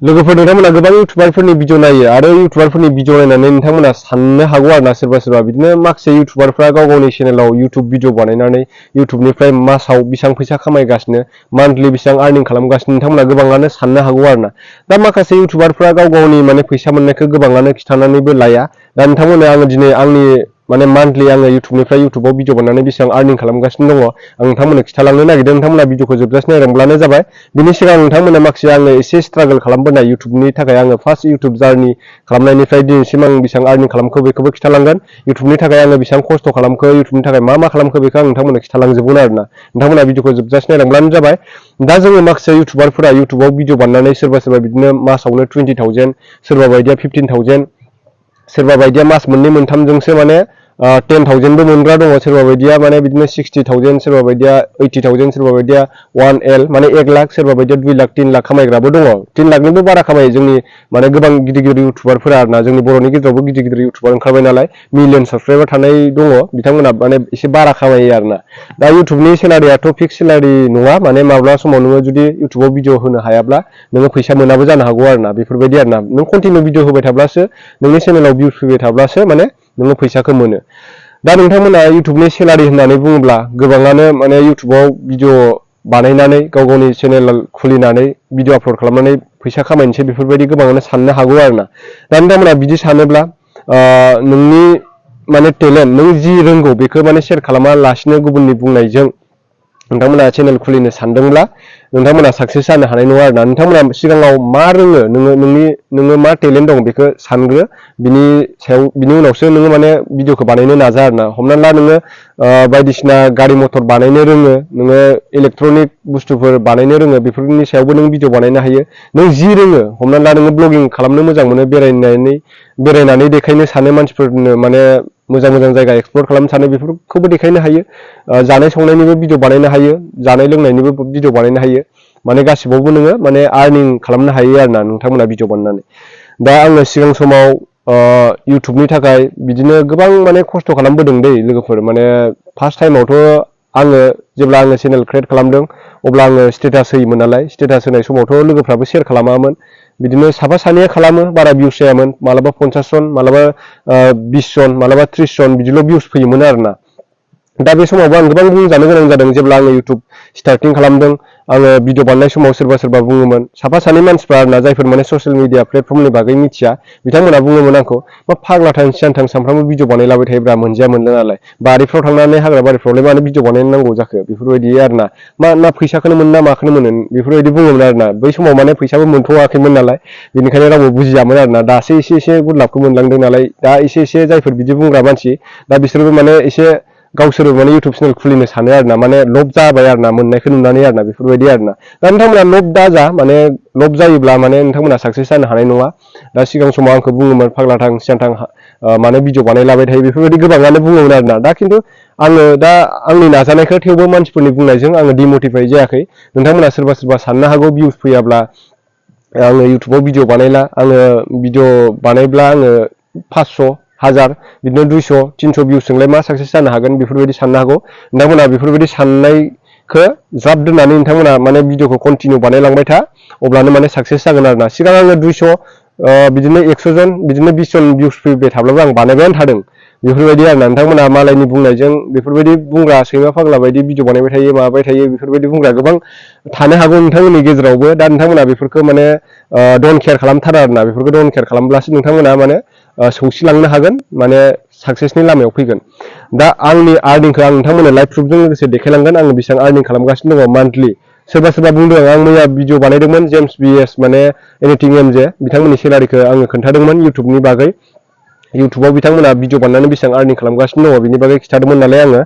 लोगोफोर नोंथांमोना गोबां इउटुबारफोरनि भिडिअ नायो आरो इउटुबारफोरनि भिडिअ नायनानै नोंथांमोना साननो हागौ आरोना सोरबा बिदिनो माखासे इउटुबारफ्रा गाव गावनि चेनेलाव इउटुब भिडिअ बानायनानै इउटुबनिफ्राय मासाव बेसेबां फैसा खामायगासिनो मान्थलि बेसेबां आर्निं खालामगासिनो नोंथांमोना गोबाङानो साननो हागौ आरोना दा माखासे इउटुबारफ्रा गाव गावनि माने फैसा मोननायखौ गोबाङानो खिन्थानानैबो लाया दा नोंथांमोना आङो दिनै आंनि माने मान्थलि आङो इउटुबाव भिडिअ बानायनानै बेसेबां आर्निं खालामगासिनो दङ आं नोंथांमोननो खिन्थालांनो नागिरदों नोंथांमोना भिडिअखौ जोबजासिम नायलांब्लानो जाबाय बिनि सिगां नोंथांमोना माखासे आङो एसे स्ट्रागल खालामबोनाय इउटुबनि थाखाय आङो फार्स्ट इउटुब जार्नि खालामनायनिफ्राय दिनैसिम आं बेसेबां आर्निं खालामखो बेखौबो खिन्थालांगोन इउटुबनि थाखाय आङो बेसेबां खस्थ' खालामखो इउटुबनि थाखाय मा खालामखो बेखौ आं नोंथांमोननो खिन्थालांजोबगोन आरोना नोंथांमोना भिडिअखौ जोबजासिम नायलांब्लानो जाबाय दा जोङो माखासे इउटुबारफोरा इउटुबाव भिडिअ बानायनानै सोरबा बिदिनो मासावनो 20,000 सोरबा बायदिया 15,000 सोरबा बायदिया मास मोननै मोनथामजोंसो माने 10,000 बो मोनग्रा दङ सोरबा बायदिया माने बिदिनो 60,000 सोरबा बायदिया 80,000 सोरबा बायदिया 1L माने 1 लाख सोरबा बायदिया 2 लाख 3 लाख खामायग्राबो दङ 3 लाखनिबो बारा खामायो जोंनि माने गोबां गिदिर इउटुबारफोरा आरोना जोंनि बर'नि गेजेरावबो गिदिर इउटुबार ओंखारबाय नालाय मिलियन साबसक्राइबार थानाय दङ बिथांमोना माने एसे बारा खामायो आरोना दा इउटुबनि सेलारियाथ' फिक्स सेलारि नङा माने माब्ला समाव नोङो जुदि इउटुबाव भिडिअ होनो हायाब्ला नोङो फैसा मोनाबो जानो हागौ आरोना बेफोरबायदि आरोना नों कन्टिनिउ भिडिअ होबाय थाब्लासो नोंनि चेनेलाव भिउस फैबाय थाब्लासो माने नोङो फैसाखौ मोनो दा नोंथांमोना इउटुबनि सेलारि होननानै बुङोब्ला गोबाङानो माने इउटुबाव भिडिअ बानायनानै गाव गावनि चेनेल खुलिनानै भिडिअ आपल'ड खालामनानै फैसा खामायनोसै बेफोरबायदि गोबाङानो साननो हागौ आरोना दा नोंथांमोना बिदि सानोब्ला नोंनि माने टेलेन्ट नों जि रोंगौ बेखौ माने शेयार खालामालासिनो गुबुननि बुंनायजों नोंथांमोना चेनेल खुलिनो सानदोंब्ला नोंथांमोना साक्सेस जानो हानाय नङा आरोना नोंथांमोना सिगाङाव मा रोङो नोङो मा टेलेन्ट दं बेखौ सानग्रो बिनि उनावसो नोङो माने भिडिअखौ बानायनो नाजा आरोना हमनानै ला नोङो बायदिसिना गारि मथर बानायनो रोङो नोङो इलेक्ट्रनिक बुस्थुफोर बानायनो रोङो बेफोरनि सायावबो नों भिडिअ बानायनो हायो नों जि रोङो हमनानै ला नोङो ब्लगिं खालामनो मोजां मोनो बेरायनानै देखायनो सानो मानसिफोरनो माने मोजां जायगा एक्सप्लर खालामनो सानो बेफोरखौबो देखायनो हायो जानाय संनायनिबो भिडिअ बानायनो हायो जानाय लोंनायनिबो भिडिअ बानायनो हायो माने गासिबावबो नोङो माने आर्निं खालामनो हायो आरोना नोंथांमोना भिडिअ बानायनानै दा आङो सिगां समाव इउटुबनि थाखाय बिदिनो गोबां माने खस्थ' खालामबोदों दै लोगोफोर माने फार्स्ट टाइमावथ' आङो जेब्ला आङो चेनेल क्रियेट खालामदों अब्ला आङो स्टेटास होयोमोन नालाय स्टेटास होनाय समावथ' लोगोफ्राबो शेयार खालामामोन बिदिनो साफा सानैया खालामो बारा भिउस जायामोन मालाबा 50 जन मालाबा 20 जन मालाबा 30 जन बिदिल' भिउस फैयोमोन आरोना दा बे समावबो आं गोबां बुंजानो गोनां जादों जेब्ला आङो इउटुब स्टार्टिं खालामदों आङो भिडिअ बानायनाय समाव सोरबा बुङोमोन साफा सानै मानसिफ्रा आरोना जायफोर माने ससियेल मिडिया प्लेटफर्मनि बागै मिथिया बिथांमोना बुङोमोन आंखौ मा फाग्ला थां सानफ्रामबो भिडिअ बानायलाबाय थायोब्रा मोनजाया मोनला नालाय बारिफ्राव थांनानै हाग्रा बारिफ्रावलाय मानो भिडिअ बानायनांगौ जाखो बेफोरबायदि आरोना ना फैसाखौनो मोनो ना माखौनो मोनो बेफोरबायदि बुङोमोन आरोना बै समाव माने फैसाबो मोनथ'वाखैमोन नालाय बेनिखायनो रावबो बुजियामोन आरोना दासो एसे गुड लाभखौ मोनलांदों नालाय दा एसे जायफोर बिदि बुंग्रा मानसि दा बिसोरबो माने एसे गावसोरबो माने इउटुब चेनेल खुलिनो सानो आरोना माने लब जाबाय आरोना मोननायखौ नुनानै आरोना बेफोरबायदि आरोना दा नोंथांमोना लब दाजा माने लब जायोब्ला माने नोंथांमोना साक्सेस जानो हानाय नङा दा सिगां समाव आंखौ बुङोमोन फाग्ला थां सियान थां माने भिडिअ बानायलाबाय थायो बेफोरबायदि गोबाङानो बुङोमोन आरोना दा खिन्थु आङो दा आंनि नाजानायखौ थेवबो मानसिफोरनि बुंनायजों आङो डिमटिभेट जायाखै नोंथांमोना सोरबा साननो हागौ भिउस फैयाब्ला आङो इउटुबाव भिडिअ बानायला आङो भिडिअ बानायब्ला आङो 500 1000 बिदिनो 200 300 भिउसजोंलाय मा साक्सेस जानो हागोन बेफोरबायदि साननो हागौ नोंथांमोना बेफोरबायदि साननायखौ ज्राब दोननानै नोंथांमोना माने भिडिअखौ कन्टिनिउ बानायलांबाय था अब्लानो माने साक्सेस जागोन आरोना सिगां आङो 200 बिदिनो 100 जन बिदिनो 20 जन भिउस फैबाय थाब्लाबो आं बानायबायानो थादों बेफोरबायदि आरोना नोंथांमोना मालायनि बुंनायजों बेफोरबायदि बुंग्रा सैमा फाग्ला बायदि भिडिअ बानायबाय थायो माबाबाय थायो बेफोरबायदि बुंग्रा गोबां थानो हागौ नोंथांमोननि गेजेरावबो दा नोंथांमोना बेफोरखौ माने डन्ट केयार खालामथारा आरोना बेफोरखौ डन्ट केयार खालामब्लासो नोंथांमोना माने सौसिलांनो हागोन माने साक्सेसनि लामायाव फैगोन दा आंनि आर्निंखौ आं नोंथांमोननो लाइभ प्रुफजों लोगोसे देखायलांगोन आङो बेसेबां आर्निं खालामगासिनो दङ मान्थलि सोरबा बुंदों आं मैया भिडिअ बानायदोंमोन जेम्स बिएस माने एनिथिं एमजे बिथांमोननि सेलारिखौ आङो खोन्थादोंमोन इउटुबनि बागै इउटुबाव बिथांमोना भिडिअ बानायनानै बेसेबां आर्निं खालामगासिनो दङ बिनि बागै खिन्थादोंमोन नालाय आङो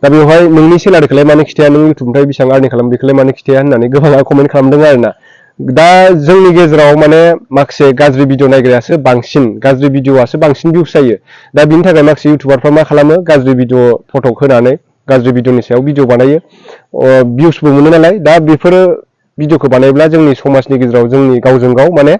दा बेवहाय नोंनि सेलारिखौलाय मानो खिथाया नों इउटुबनिफ्राय बेसेबां आर्निं खालामो बेखौलाय मानो खिथाया होननानै गोबाङा कमेन्ट खालामदों आरोना दा जोंनि गेजेराव माने माखासे गाज्रि भिडिअ नायग्रायासो बांसिन गाज्रि भिडिअआसो बांसिन भिउस जायो दा बिनि थाखाय माखासे इउटुबारफ्रा मा खालामो गाज्रि भिडिअ फट' होनानै गाज्रि भिडिअनि सायाव भिडिअ बानायो भिउसबो मोनो नालाय दा बेफोरो भिडिअखौ बानायब्ला जोंनि समाजनि गेजेराव जोंनि गावजों गाव माने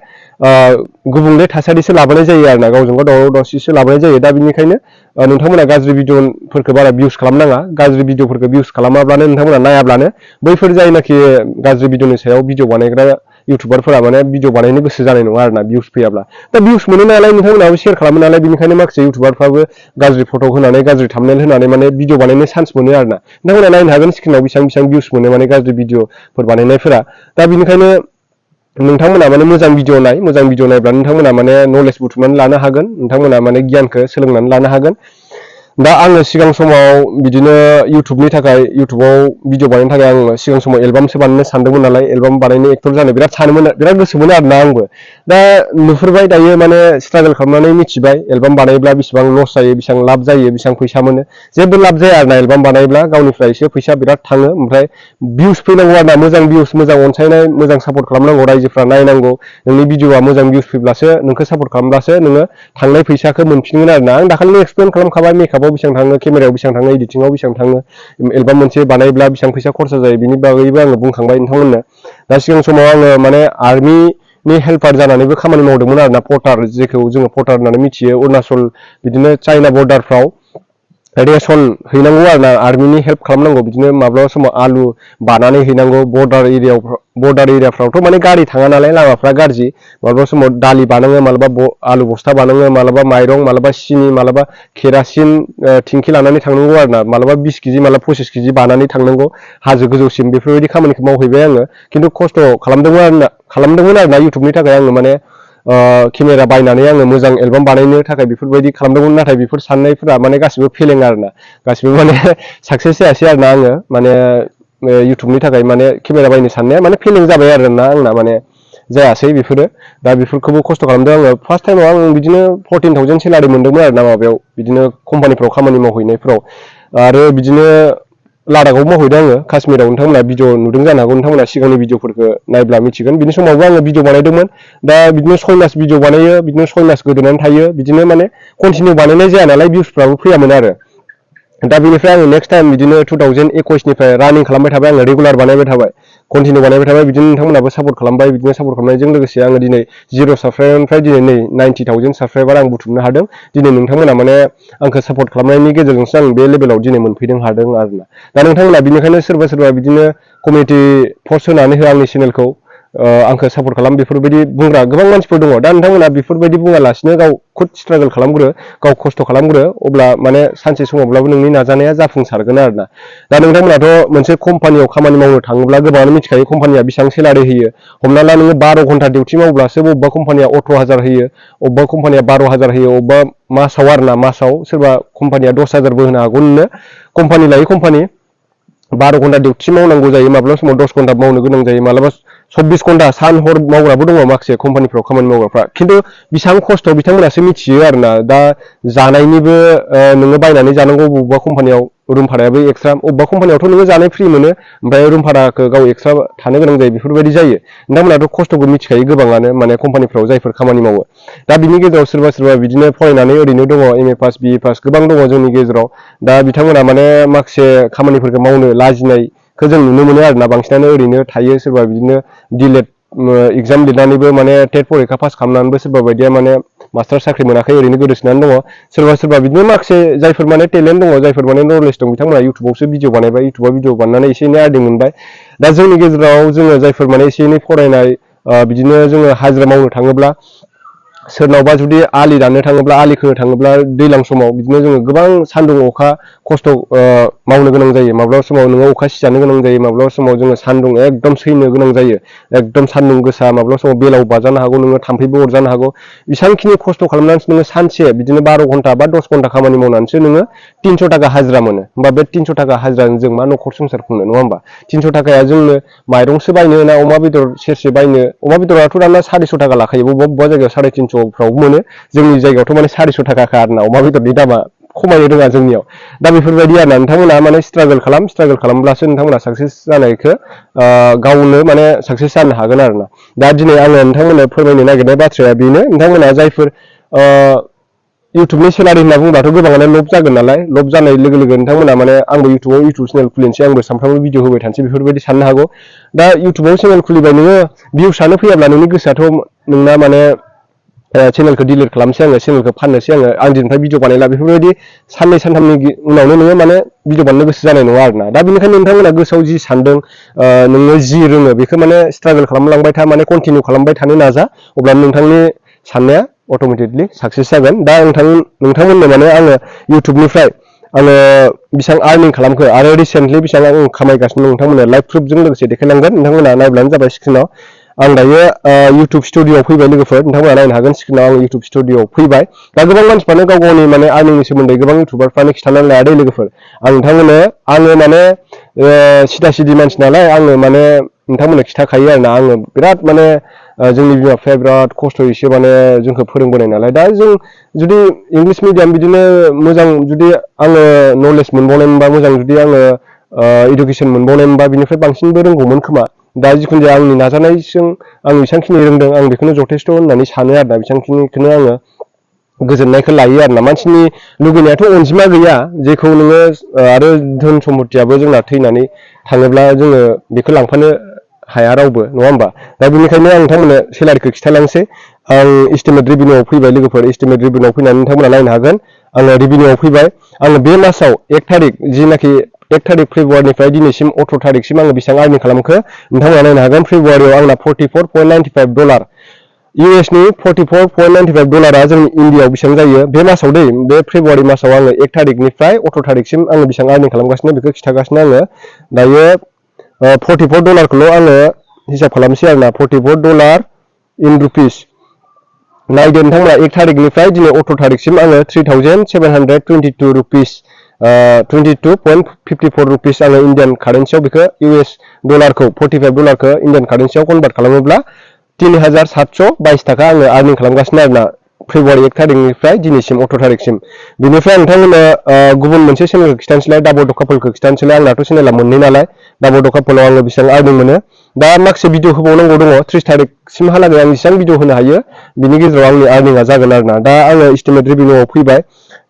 गुबुंले थासारिसो लाबोनाय जायो आरोना गावजों गाव दावराव दावसिसो लाबोनाय जायो दा बिनिखायनो नोंथांमोना गाज्रि भिडिअफोरखौ बारा भिउस खालामनाङा गाज्रि भिडिअफोरखौ भिउस खालामाब्लानो नोंथांमोना नायाब्लानो बैफोर जायनाखि गाज्रि भिडिअनि सायाव भिडिअ बानायग्रा इउटुबारफोरा माने भिडिअ बानायनो गोसो जानाय नङा आरोना भिउस फैयाब्ला दा भिउस मोनो नालाय नोंथांमोनाबो शेयार खालामो नालाय बेनिखायनो माखासे इउटुबारफ्राबो गाज्रि फट' होनानै गाज्रि थाम्बनेल होनानै माने भिडिअ बानायनो चान्स मोनो आरोना नोंथांमोना नायनो हागोन स्क्रिनाव बेसेबां भिउस मोनो माने गाज्रि भिडिअफोर बानायनायफोरा दा बेनिखायनो नोंथांमोना माने मोजां भिडिअ नायब्ला नोंथांमोना माने नलेज बुथुमनानै लानो हागोन नोंथांमोना माने गियानखौ सोलोंनानै लानो हागोन दा आङो सिगां समाव बिदिनो इउटुबाव भिडिअ बानायनो थाखाय आङो सिगां समाव एलबामसो बानायनो सानदोंमोन नालाय एलबाम बानायनो एक्टर जानो बिराद गोसो मोनो आरोना आंबो दा नुहुरबाय दायो माने स्ट्रागल खालामनानै मिथिबाय एलबाम बानायब्ला बेसेबां लस जायो बेसेबां लाब जायो बेसेबां फैसा मोनो जेबो लाब जाया आरोना एलबाम बानायब्ला गावनिफ्राय एसे फैसा बिराद थाङो ओमफ्राय भिउस फैनांगौ आरोना मोजां भिउस मोजां अनसायनाय मोजां सापर्ट खालामनांगौ रायजोफ्रा नायनांगौ नोंनि भिडिअआ मोजां भिउस फैब्लासो नोंखौ सापर्ट खालामब्लासो नोङो थांनाय फैसाखौ मोनफिनगोन आरोना आं दाखालिनो एक्सप्लेन खालामखाबाय मेकआपआव बेसेबां थाङो केमेरायाव बेसेबां थाङो एडिटिंआव बेसेबां थाङो एलबाम मोनसे बानायब्ला बेसेबां फैसा खरसा जायो बिनि बागैबो आङो बुंखांबाय नोंथांमोननो दा सिगां समाव आङो माने आर्मिनि हेल्पार जानानैबो खामानि मावदोंमोन आरोना पर्टार जेखौ जोङो पर्टार होननानै मिथियो अरुणाचल बिदिनो चाइना बर्डारफ्राव रेसन हैनांगौ आरोना आर्मिनि हेल्प खालामनांगौ बिदिनो माब्लाबा समाव आलु बानानै हैनांगौ बर्डार एरियाफ्रावथ' माने गारि थाङा नालाय लामाफ्रा गाज्रि माब्लाबा समाव दालि बानाङो मालाबा आलु बस्था बानाङो मालाबा माइरं मालाबा सिनि मालाबा केरासिन थिंखि लानानै थांनांगौ आरोना मालाबा 20 केजि मालाबा 25 केजि बानानै थांनांगौ हाजो गोजौसिम बेफोरबायदि खामानिखौ मावहैबाय आङो खिन्थु खस्थ' खालामदोंमोन आरोना इउटुबनि थाखाय आङो माने केमेरा बायनानै आङो मोजां एलबाम बानायनो थाखाय बेफोरबायदि खालामदोंमोन नाथाय बेफोर साननायफोरा माने गासिबो फेलें आरोना गासिबो माने साक्सेस जायासै आरोना आङो माने इउटुबनि थाखाय माने केमेरा बायनो साननाया माने फेलें जाबाय आरोना आंना माने जायासै बेफोरो दा बेफोरखौबो खस्थ' खालामदों आङो फार्स्ट टाइमाव आं बिदिनो 14,000 सेलारि मोनदोंमोन आरोना माबायाव बिदिनो कम्पानिफ्राव खामानि मावहैनायफ्राव आरो बिदिनो लादाखाव मावहैदों आङो काश्मीराव नोंथांमोना भिडिअ नुदों जानो हागौ नोंथांमोना सिगांनि भिडिअफोरखौ नायब्ला मिथिगोन बिनि समावबो आङो भिडिअ बानायदोंमोन दा बिदिनो 6 मास भिडिअ बानायो बिदिनो 6 मास गोदोनानै थायो बिदिनो माने कन्टिनिउ बानायनाय जाया नालाय भिउसफ्राबो फैयामोन आरो दा बेनिफ्राय आङो नेक्स्ट टाइम बिदिनो 2021निफ्राय रानिं खालामबाय थाबाय आङो रेगुलार बानायबाय थाबाय कन्टिनिउ बानायबाय थाबाय बिदिनो नोंथांमोनाबो सापर्ट खालामबाय बिदिनो सापर्ट खालामनायजों लोगोसे आङो दिनै 0 साबस्क्राइबारनिफ्राय दिनै नै 90,000 साबस्क्राइबार आं बुथुमनो हादों दिनै नोंथांमोना माने आंखौ सापर्ट खालामनायनि गेजेरजोंसो आं बे लेभेलाव दिनै मोनफैनो हादों आरोना दा नोंथांमोना बिनिखायनो सोरबा बिदिनो कमिउनिटि पस्ट होनानै हो आंनि चेनेलखौ आंखौ सापर्ट खालाम बेफोरबायदि बुंग्रा गोबां मानसिफोर दङ दा नोंथांमोना बेफोरबायदि बुङालासिनो गाव खुद स्ट्रागल खालामग्रो गाव खस्थ' खालामग्रो अब्ला माने सानसे समावब्लाबो नोंनि नाजानाया जाफुंसारगोन आरोना दा नोंथांमोनाथ' मोनसे कम्पानियाव खामानि मावनो थाङोब्ला गोबाङानो मिथिखायो कम्पानिया बेसेबां सेलारि होयो हमना ला नोङो 12 घन्टा डिउटि मावब्लासो बबेबा कम्पानिया 18,000 होयो अबेबा कम्पानिया 12,000 होयो अबेबा मासाव आरोना मासाव सोरबा कम्पानिया 10,000बो होनो हागौ नोंनो कम्पानि लायै कम्पानि 12 घन्टा डिउटि मावनांगौ जायो माब्लाबा समाव 10 घन्टा मावनो गोनां जायो माब्लाबा 24 घन्टा सान हर मावग्राबो दङ माखासे कम्पानिफ्राव खामानि मावग्राफ्रा खिन्थु बेसेबां खस्थ' बिथांमोनासो मिथियो आरोना दा जानायनिबो नोङो बायनानै जानांगौ बबेबा कम्पानियाव रुम भारायाबो एक्सट्रा अबेबा कम्पानियावथ' नोङो जानाय फ्रि मोनो ओमफ्राय रुम भाराखौ गाव एक्सट्रा थानो गोनां जायो बेफोरबायदि जायो नोंथांमोनाथ' खस्थ'खौ मिथिखायो गोबाङानो माने कम्पानिफ्राव जायफोर खामानि मावो दा बिनि गेजेराव सोरबा बिदिनो फरायनानै ओरैनो दङ MA पास BA पास गोबां दङ जोंनि गेजेराव दा बिथांमोना माने माखासे खामानिफोरखौ मावनो लाजिनायखौ जों नुनो मोनो आरोना बांसिनानो ओरैनो थायो सोरबा बिदिनो डिलेट एगजाम लिरनानैबो माने टेट परिखा पास खालामनानैबो सोरबा बायदिया माने मास्टार साख्रि मोनाखै ओरैनो गोदोसोनानै दङ सोरबा बिदिनो माखासे जायफोर माने टेलेन्ट दङ जायफोर माने नलेज दं बिथांमोना इउटुबावसो भिडिअ बानायबाय इउटुबाव भिडिअ बानायनानै एसे एनै आर्निं मोनबाय दा जोंनि गेजेराव जोङो जायफोर माने एसे एनै फरायनाय बिदिनो जोङो हाजिरा मावनो थाङोब्ला सोरनावबा जुदि आलि दाननो थाङोब्ला आलि खोनो थाङोब्ला दैज्लां समाव बिदिनो जोङो गोबां सान्दुं अखा खस्थ' मावनो गोनां जायो माब्लाबा समाव नोङो अखा सिजानो गोनां जायो माब्लाबा समाव जोङो सान्दुं एकदम सैनो गोनां जायो एकदम सान्दुं गोसा माब्लाबा समाव बेलाव बाजानो हागौ नोङो थाम्फैबो अरजानो हागौ बेसेबांखिनि खस्थ' खालामनानैसो नोङो सानसे बिदिनो 12 घन्टा बा 10 घन्टा खामानि मावनानैसो नोङो 300 थाखा हाजिरा मोनो होमबा बे 300 थाखा हाजिराजों जों मा न'खर संसार खुंनो नङा होमबा 300 थाखाया जोंनो माइरंसो बायनो ना अमा बेदर सेरसे बायनो अमा बेदराथ' दाना 450 थाखा लाखायो बबेबा जायगायाव 350 फ्रावबो मोनो जोंनि जायगायावथ' माने 400 थाखाखा आरोना अमा बेदरनि दामा खमायनो रोङा जोंनियाव दा बेफोरबायदि आरोना नोंथांमोना माने स्ट्रागल खालामब्लासो नोंथांमोना साक्सेस जानायखौ गावनो माने साक्सेस जानो हागोन आरोना दा दिनै आङो नोंथांमोननो फोरमायनो नागिरनाय बाथ्राया बेनो नोंथांमोना जायफोर इउटुबनि सेलारि होनना बुंबाथ' गोबाङानो लब जागोन नालाय लब जानाय लोगो लोगो नोंथांमोना माने आंबो इउटुब चेनेल खुलिनोसै आंबो सानफ्रामबो भिडिअ होबाय थानोसै बेफोरबायदि साननो हागौ दा इउटुबाव चेनेल खुलिबाय नोङो भिउसआनो फैयाब्ला नोंनि गोसोआथ' नोंना माने चेनेलखौ डिलिट खालामसै आङो चेनेलखौ फाननोसै आं दिनैनिफ्राय भिडिअ बानायला बेफोरबायदि साननै सानथामनि उनावनो नोङो माने भिडिअ बानायनो गोसो जानाय नङा आरोना दा बेनिखायनो नोंथांमोना गोसोआव जि सानदों नोङो जि रोङो बेखौ माने स्ट्रागल खालामलांबाय था माने कन्टिनिउ खालामबाय थानो नाजा अब्ला नोंथांनि साननाया अट'मेटिकलि साक्सेस जागोन दा नोंथांमोननो माने आङो इउटुबनिफ्राय आङो बेसेबां आर्निं खालामखो आरो रिसेन्टलि बेसेबां आं खामायगासिनो नोंथांमोननो लाइभ प्रुफजों लोगोसे देखायलांगोन नोंथांमोना नायब्लानो जाबाय स्क्रिनाव आं दायो इउटुब स्टुडिअ'आव फैबाय लोगोफोर नोंथांमोना नायनो हागोन स्क्रिनाव आं इउटुब स्टुडिअ'आव फैबाय दा गोबां मानसिफ्रानो गाव गावनि माने आर्निंनि सोमोन्दै गोबां इउटुबारफ्रानो खिन्थानानै लाया दै लोगोफोर आं नोंथांमोननो आङो माने सिदा सिदि मानसि नालाय आङो माने नोंथांमोननो खिन्थाखायो आरोना आङो बिराद माने जोंनि बिमा बिफाया बिराद खस्थ'यैसो माने जोंखौ फोरोंबोनाय नालाय दा जों जुदि इंलिश मिडियाम बिदिनो मोजां जुदि आङो नलेज मोनबावनायमोनबा मोजां जुदि आङो इडुकेसन मोनबावनायमोनबा बिनिफ्राय बांसिनबो रोंगौमोन खोमा दा जिखुनु जाया आंनि नाजानायजों आं बेसेबांखिनि रोंदों आं बेखौनो जथेस्थ' होननानै सानो आरोना बेसेबांखिनिखौनो आङो गोजोननायखौ लायो आरोना मानसिनि लुगैनायाथ' अनजिमा गैया जेखौ नोङो आरो धोन सम्पतियाबो जोंना थैनानै थाङोब्ला जोङो बेखौ लांफानो हाया रावबो नङा होमबा दा बेनिखायनो आं नोंथांमोननो सेलारिखौ खिथालांसै आं एस्टिमेट रेभिनिउआव फैबाय लोगोफोर एस्टिमेट रेभिनिउआव फैनानै नोंथांमोना नायनो हागोन आङो रेभिनिउआव फैबाय आङो बे मासाव 1 थारिख जिनाखि 1 थारिख फेब्रुवारिनिफ्राय दिनैसिम 18 थारिखसिम आङो बेसेबां आर्निं खालामखो नोंथांमोना नायनो हागोन फेब्रुवारियाव आंना $44.95 इउएसनि $44.95 जोंनि इण्डियाआव बेसेबां जायो बे मासाव दै बे फेब्रुवारि मासाव आङो 1 थारिखनिफ्राय 18 थारिखसिम आङो बेसेबां आर्निं खालामगासिनो बेखौ खिथागासिनो आङो दायो $44खौल' आङो हिसाब खालामसै आरोना $44 इन रुपिस नायदो नोंथांमोना 1 थारिखनिफ्राय दिनै 18 थारिखसिम आङो 3,722 रुपिस 22.54 रुपिस आङो इण्डियान कारेन्सियाव बेखौ इउएस डलारखौ $45खौ इण्डियान कारेन्सियाव कनभार्ट खालामोब्ला 3,722 थाखा आङो आर्निं खालामगासिनो आरोना फेब्रुवारि 1 थारिखनिफ्राय दिनैसिम 18 थारिखसिम बिनिफ्राय नोंथांमोननो गुबुन मोनसे चेनेलखौ खिथानोसैलाय डाबल डकापोलखौ खिथानोसैलाय आंनाथ' चेनेला मोननै नालाय डाबल डकापोलाव आङो बेसेबां आर्निं मोनो दा माखासे भिडिअ होबावनांगौ दङ 30 थारिखसिमहालागै आं जेसेबां भिडिअ होनो हायो बिनि गेजेराव आंनि आर्निंआ जागोन आरोना दा आङो एस्टिमेट रेभिनिउआव फैबाय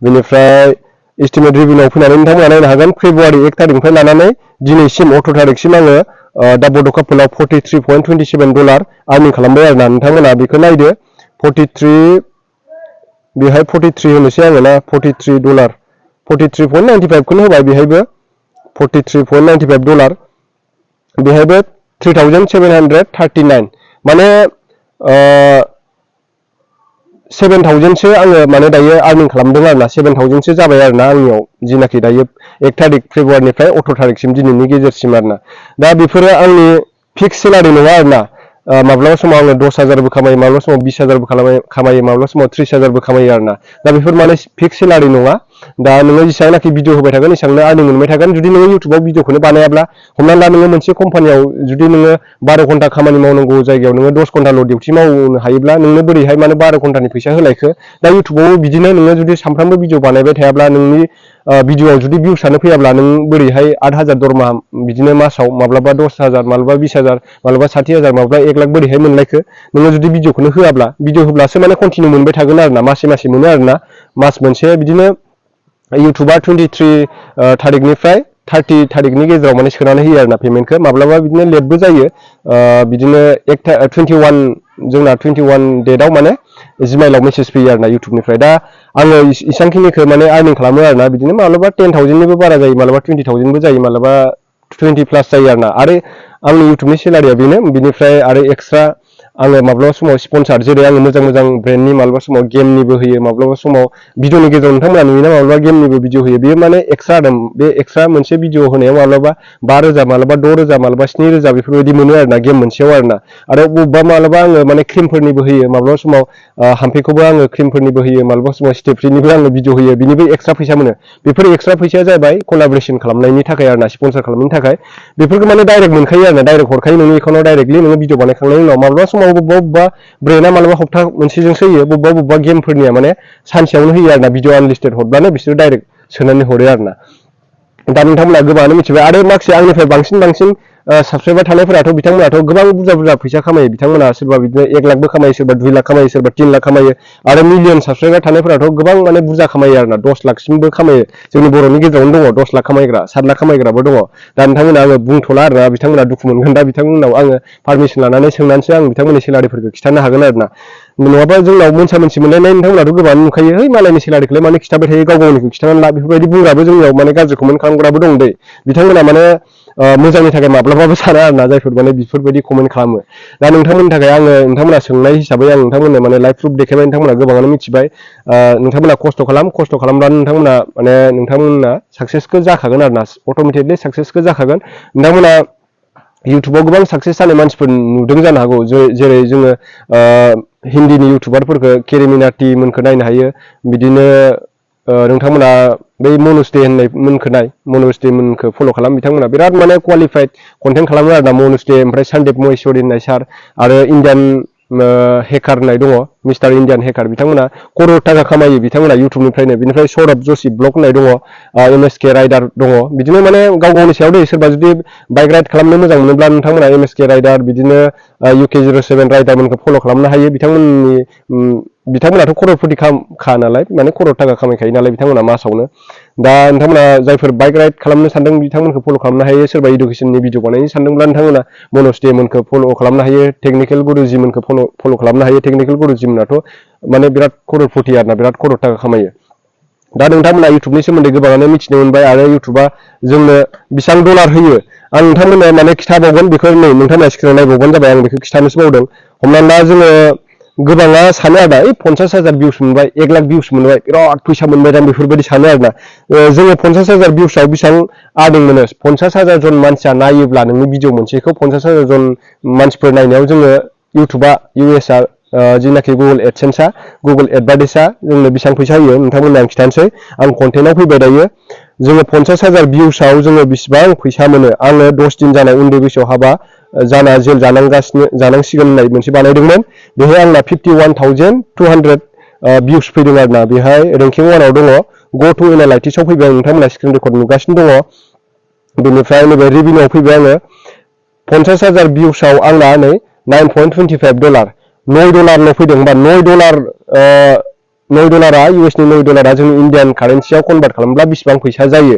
बिनिफ्राय एस्टिमेट रेभिनिउआव फैनानै नोंथांमोना नायनो हागोन फेब्रुवारि 1 थारिखनिफ्राय लानानै दिनैसिम 18 थारिखसिम आङो डाबल डकापोलाव $43.27 आर्निं खालामबाय आरोना नोंथांमोना बेखौ नायदो 43 बेहाय 43 होनोसै आङो ना $43 43.95 खौनो होबाय बेहायबो $43.95 बेहायबो 3,739 माने 7,000सो आङो माने दायो आर्निं खालामदों आरोना 7,000सो जाबाय आरोना आंनियाव जिनाखि दायो 1 थारिख फेब्रुवारिनिफ्राय 18 थारिखसिम दिनैनि गेजेरसिम आरोना दा बेफोरो आंनि फिक्स सेलारि नङा आरोना माब्लाबा समाव आङो 10,000बो खामायो माब्लाबा समाव 20,000बो खामायो माब्लाबा समाव 30,000बो खामायो आरोना दा बेफोर माने फिक्स सेलारि नङा दा नोङो जेसेबांनाखि भिडिअ होबाय थागोन एसेबांनो आर्निं मोनबाय थागोन जुदि नोङो इउटुबाव भिडिअखौनो बानायाब्ला हमनानै ला नोङो मोनसे कम्पानियाव जुदि नोङो 12 घन्टा खामानि मावनांगौ जायगायाव नोङो 10 घन्टाल' डिउटि मावनो हायोब्ला नोंनो बोरैहाय माने 12 घन्टानि फैसा होलायखो दा इउटुबाव बिदिनो नोङो जुदि सानफ्रामबो भिडिअ बानायबाय थायाब्ला नोंनि भिडिअआव जुदि भिउसआनो फैयाब्ला नों बोरैहाय 8,000 दरमाहा बिदिनो मासाव माब्लाबा 10,000 माब्लाबा 20,000 माब्लाबा 60,000 माब्लाबा 1 लाख बोरैहाय मोनलायखो नोङो जुदि भिडिअखौनो होआब्ला भिडिअ होब्लासो माने कन्टिनिउ मोनबाय थागोन आरोना मासे मासे मोनो आरोना मास मोनसे बिदिनो इउटुबा 23 थारिखनिफ्राय 30 थारिखनि गेजेराव माने सोनानै होयो आरोना पेमेन्टखौ माब्लाबा बिदिनो लेटबो जायो बिदिनो 21 जोंना 21 डेटआव माने जिमेइलाव मेसेज फैयो आरोना इउटुबनिफ्राय दा आङो इसांखिनिखौ माने आर्निं खालामो आरोना बिदिनो माब्लाबा 10,000निबो बारा जायो माब्लाबा 20,000बो जायो माब्लाबा 20 प्लास जायो आरोना आरो आंनि इउटुबनि सेलारिया बेनो बिनिफ्राय आरो एक्सट्रा आङो माब्लाबा समाव स्पन्सार जेरै आङो मोजां मोजां ब्रेन्डनि माब्लाबा समाव गेमनिबो होयो माब्लाबा समाव भिडिअनि गेजेराव नोंथांमोना नुयोना माब्लाबा गेमनिबो भिडिअ होयो बेयो माने एक्सट्रा आरो बे एक्सट्रा मोनसे भिडिअ होनायाव माब्लाबा 5,000 माब्लाबा 6,000 माब्लाबा 7,000 बेफोरबायदि मोनो आरोना गेम मोनसेयाव आरोना आरो बबेबा माब्लाबा आङो माने क्रिमफोरनिबो होयो माब्लाबा समाव हाम्फेखौबो आङो क्रिमफोरनिबो होयो माब्लाबा समाव स्टेफ्रिनिबो आङो भिडिअ होयो बिनिबो एक्सट्रा फैसा मोनो बेफोर एक्सट्रा फैसाया जाबाय कलाबरेसन खालामनायनि थाखाय आरोना स्पन्सार खालामनायनि थाखाय बेफोरखौ माने डाइरेक्ट मोनखायो आरोना डाइरेक्ट हरखायो नोंनि एकाउन्टआव डाइरेक्टलि नोङो भिडिअ बानायखांनायनि उनाव माब्लाबा समाव बबेबा ब्रेन्डआ माब्लाबा हप्ता मोनसेजोंसो होयो बबेबा गेमफोरनिया माने सानसेयावनो होयो आरोना भिडिअ आनलिस्टेड हरब्लानो बिसोरो डाइरेक्ट सोनानै हरो आरोना दा नोंथांमोना गोबाङानो मिथिबाय आरो माखासे आंनिफ्राय बांसिन साबसक्राइबार थानायफोराथ' बिथांमोनाथ' गोबां बुरजा फैसा खामायो बिथांमोना सोरबा बिदिनो 1 लाखबो खामायो सोरबा 2 लाख खामायो सोरबा 3 लाख खामायो आरो मिलियन साबसक्राइबार थानायफोराथ' गोबां माने बुरजा खामायो आरोना 10 लाखसिमबो खामायो जोंनि बर'नि गेजेरावनो दङ 10 लाख खामायग्रा 7 लाख खामायग्राबो दङ दा नोंथांमोना आङो बुंथ'ला आरोना बिथांमोना दुखु मोनगोन दा बिथांमोननाव आङो पारमिसन लानानै सोंनानैसो आं बिथांमोननि सेलारिफोरखौ खिथानो हागोन आरोना नङाबा जोंनाव मोनसा मोनसि मोनलायनाय नोंथांमोनाथ' गोबां नुखायो है मालायनि सेलारिखौलाय माने खिथाबाय थायो गाव गावनिखौ खिथानानै ला बेफोरबायदि बुंग्राबो जोंनियाव माने गाज्रि कमेन्ट खालामग्राबो दं दै बिथांमोना माने मोजांनि थाखाय माब्लाबाबो साना आरोना जायफोर माने बेफोरबायदि कमेन्ट खालामो दा नोंथांमोननि थाखाय आङो नोंथांमोना सोंनाय हिसाबै आं नोंथांमोननो माने लाइभ प्रुफ देखायबाय नोंथांमोना गोबाङानो मिथिबाय नोंथांमोना खस्थ' खालामब्लानो नोंथांमोना साक्सेसफुल जाखागोन आरोना अट'मेटिकलि साक्सेसफुल जाखागोन नोंथांमोना इउटुबाव गोबां साक्सेस जानाय मानसिफोर नुदों जानो हागौ जेरै जोङो हिन्दीनि इउटुबारफोरखौ केरिमिनाटि मोनखौ नायनो हायो बिदिनो नोंथांमोना बै मनस्टे होननाय मनस्टे मोनखौ फल' खालाम बिथांमोना बिराद माने क्वालिफाइड कन्टेन्ट खालामो आरोना मनस्टे ओमफ्राय सानदेब महेस्वरि होननाय सार आरो इण्डियान हेकार होननाय दङ मिस्टार इण्डियान हेकार बिथांमोना क'रर थाखा खामायो बिथांमोना इउटुबनिफ्रायनो बिनिफ्राय सौरभ जोशी ब्लग होननाय दङ MSK राइडार दङ बिदिनो माने गाव गावनि सायाव दै सोरबा जुदि बाइक राइड खालामनो मोजां मोनोब्ला नोंथांमोना MSK राइडार बिदिनो UK07 राइडारमोनखौ फल' खालामनो हायो बिथांमोनाथ' क'ररपति नालाय माने क'रर थाखा खामायखायो नालाय बिथांमोना मासावनो दा नोंथांमोना जायफोर बाइक राइड खालामनो सानदों बिथांमोनखौ फल' खालामनो हायो सोरबा इडुकेसननि भिडिअ बानायनो सानदोंब्ला नोंथांमोना मनस्टे मोनखौ फल' खालामनो हायो टेकनिकेल गुरुजि मोनखौ फल' खालामनो हायो टेकनिकेल गुरुजि मोनाथ' माने बिराद क'ररपति आरोना बिराद क'रर थाखा खामायो दा नोंथांमोना इउटुबनि सोमोन्दै गोबाङानो मिथिनो मोनबाय आरो इउटुबा जोंनो बेसेबां डलार होयो आं नोंथांमोननो माने खिथाबावगोन बेखौ नै नोंथांमोना स्क्रिनाव नायबावबानो जाबाय आं बेखौ खिथानोसो बावदों हमनानै ला जोङो गोबाङा सानो आरोना 50,000 भिउस मोनबाय 1 लाख भिउस मोनबाय बिराद फैसा मोनबाय दां बेफोरबायदि सानो आरोना जोङो 50,000 भिउसआव बेसेबां आर्निं मोनो 50,000 जन मानसिया नायोब्ला नोंनि भिडिअ मोनसेखौ 50,000 जन मानसिफोर नायनायाव जोङो इउटुबा US जिनाखि गुगोल एडसेन्सआ गुगोल एडभार्टाइजआ जोंनो बेसेबां फैसा होयो नोंथांमोननो आं खिथानोसै आं कन्टेन्टआव फैबाय दायो जोङो 50,000 भिउसआव जोङो बेसेबां फैसा मोनो आङो 10 दिन जानाय उन्दै बैसोआव हाबा जाना जेल जानांसिगोन होननाय मोनसे बानायदोंमोन बेहाय आंना 51,200 भिउस फैदों आरोना बेहाय रेंकिं 1आव दङ गो टु एनालाइटिक्सआव फैबाय आं नोंथांमोना स्क्रिन रेकर्ड नुगासिनो दङ बेनिफ्राय नैबे रिभिनिउआव फैबाय आङो 50,000 भिउसआव आंना नै $9.25 $9 फैदों होमबा $9 US नि $9 जोंनि इण्डियान कारेन्सियाव कनभार्ट खालामब्ला बेसेबां फैसा जायो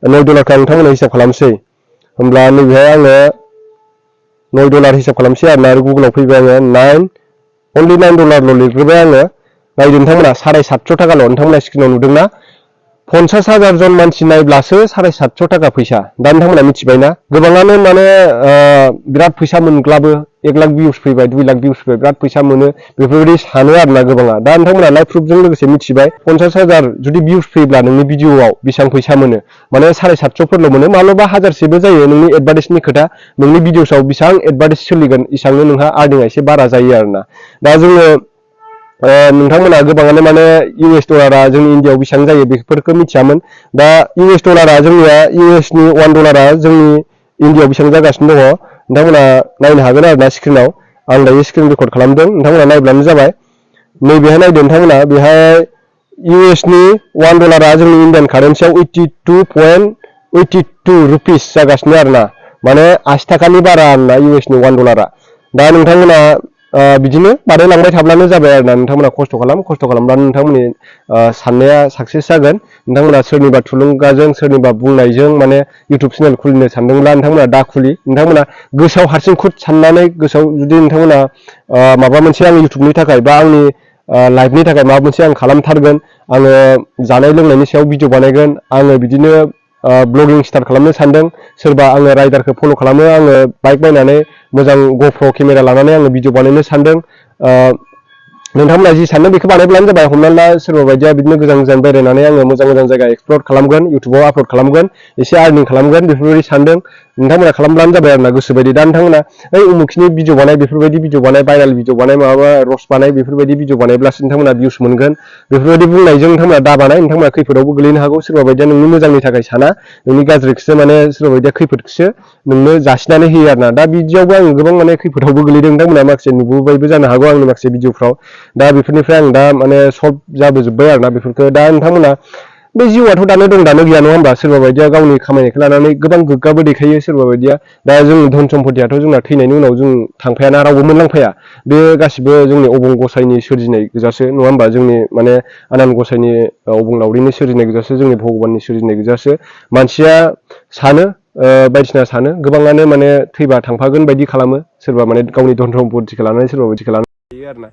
$9 नोंथांमोना हिसाब खालामसै होमब्ला नैबेहाय आङो $9 हिसाब खालामसै आरो गुगोलाव फैबाय आङो only $9 लिरग्रोबाय आङो नायदो नोंथांमोना 750 थाखाल' नोंथांमोना स्क्रिनाव नुदोंना 50,000 जन मानसि नायब्लासो 750 थाखा फैसा दा नोंथांमोना मिथिबायना गोबाङानो माने बिराद फैसा मोनग्लाबो 1 लाख भिउस फैबाय 2 लाख भिउस फैबाय बिराद फैसा मोनो बेफोरबायदि सानो आरोना गोबाङा दा नोंथांमोना लाइभ प्रुफजों लोगोसे मिथिबाय 50,000 जुदि भिउस फैब्ला नोंनि भिडिअआव बेसेबां फैसा मोनो माने 750 फोरल' मोनो माब्लाबा 1000सेबो जायो नोंनि एडभार्टाइजनि खोथा नोंनि भिडिअसआव बेसेबां एडभार्टाइज सोलिगोन इसांनो नोंहा आर्निंआ एसे बारा जायो आरोना दा जोङो नोंथांमोना गोबाङानो माने US डलारा जोंनि इण्डियाआव बेसेबां जायो बेफोरखौ मिथियामोन दा US डलारा जोंनिया US नि $1 जोंनि इण्डियाआव बेसेबां जागासिनो दङ नोंथांमोना नायनो हागोन आरोना स्क्रिनाव आं दायो स्क्रिन रेकर्ड खालामदों नोंथांमोना नायब्लानो जाबाय नैबेहाय नायदो नोंथांमोना बेहाय US नि $1 जोंनि इण्डियान कारेन्सियाव 82.82 रुपिस जागासिनो आरोना माने 80 थाखानि बारा आरोना US नि $1 दा नोंथांमोना बिदिनो बानायलांबाय थाब्लानो जाबाय आरोना नोंथांमोना खस्थ' खालामब्लानो नोंथांमोननि साननाया साक्सेस जागोन नोंथांमोना सोरनिबा थुलुंगाजों सोरनिबा बुंनायजों माने इउटुब चेनेल खुलिनो सानदोंब्ला नोंथांमोना दा खुलि नोंथांमोना गोसोआव हारसिं खुद साननानै गोसोआव जुदि नोंथांमोना माबा मोनसे आं इउटुबनि थाखाय बा आंनि लाइफनि थाखाय माबा मोनसे आं खालामथारगोन आङो जानाय लोंनायनि सायाव भिडिअ बानायगोन आङो बिदिनो ब्लगिं स्टार्ट खालामनो सानदों सोरबा आङो राइडारखौ फल' खालामो आङो बाइक बायनानै मोजां GoPro केमेरा लानानै आङो भिडिअ बानायनो सानदों नोंथांमोना जि सानदों बेखौ बानायब्लानो जाबाय हमनानै ला सोरबा बायदिया बिदिनो गोजान बेरायनानै आङो मोजां जायगा एक्सप्लर खालामगोन इउटुबाव आपलड खालामगोन एसे आर्निं खालामगोन बेफोरबायदि सानदों नोंथांमोना खालामब्लानो जाबाय आरोना गोसोबायदि दा नोंथांमोना उमुखनि भिडिअ बानाय बेफोरबायदि भिडिअ बानाय भाइरेल भिडिअ बानाय माबा रस बानाय बेफोरबायदि भिडिअ बानायब्लासो नोंथांमोना भिउस मोनगोन बेफोरबायदि बुंनायजों नोंथांमोना दा बानाय नोंथांमोना खैफोदावबो गोलैनो हागौ सोरबा बायदिया नोंनि मोजांनि थाखाय साना नोंनि गाज्रिखौसो माने सोरबा बायदिया खैफोदखौसो नोंनो जासिनानै होयो आरोना दा बिदियावबो आं गोबां माने खैफोदावबो गोलैदों नोंथांमोना माखासे नुबोबायबो जानो हागौ आंनि माखासे भिडिअफ्राव दा बेफोरनिफ्राय आं दा माने सल्भ जाबोजोब्बाय आरोना बेफोरखौ दा नोंथांमोना बे जिउआथ' दानो दं दानो गैया नङा होमबा सोरबा बायदिया गावनि खामायनायखौ लानानै गोबां गोग्गाबो देखायो सोरबा बायदिया दा जों धन सम्पतियाथ' जोंना थैनायनि उनाव जों थांफायाना रावबो मोनलांफाया बे गासिबो जोंनि अबं गसाइनि सोरजिनाय गोजासो नङा होमबा जोंनि माने आनान गसाइनि अबंलावरिनि सोरजिनाय गोजासो जोंनि भगबाननि सोरजिनाय गोजासो मानसिया सानो बायदिसिना सानो गोबाङानो माने थैबा थांफागोन बायदि खालामो सोरबा माने गावनि धन सम्पतिखौ लानानै सोरबा बायदिखौ लानानै थायो आरोना